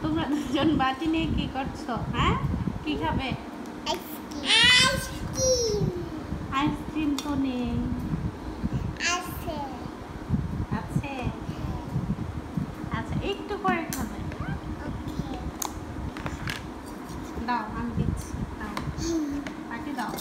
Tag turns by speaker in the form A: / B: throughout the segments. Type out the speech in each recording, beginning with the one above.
A: তোমরা দুজন বাটি নিয়ে কি করছো? হ্যাঁ, কি খাবে? আইসক্রিম তো নেই। আছে। আচ্ছা, একটু পরে খাবে। দাও, আমি দিচ্ছি। দাও, বাটি দাও।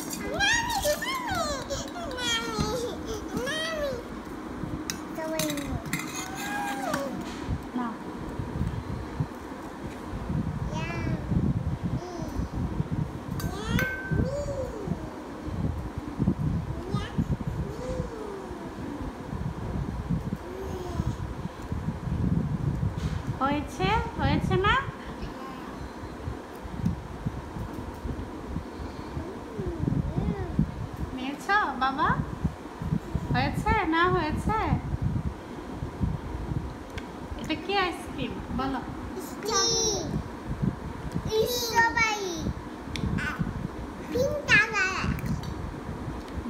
A: হয়েছে হয়েছে না? নিয়েছ বাবা? হয়েছে না হয়েছে? এটা কি আইসক্রিম বলো?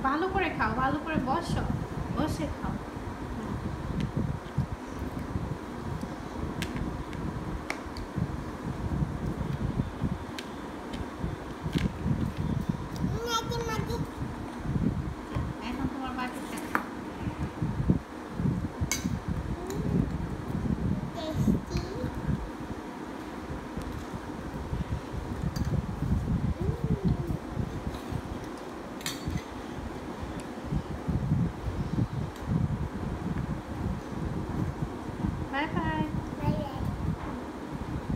A: ভালো করে খাও, ভালো করে বসো, বসে খাও।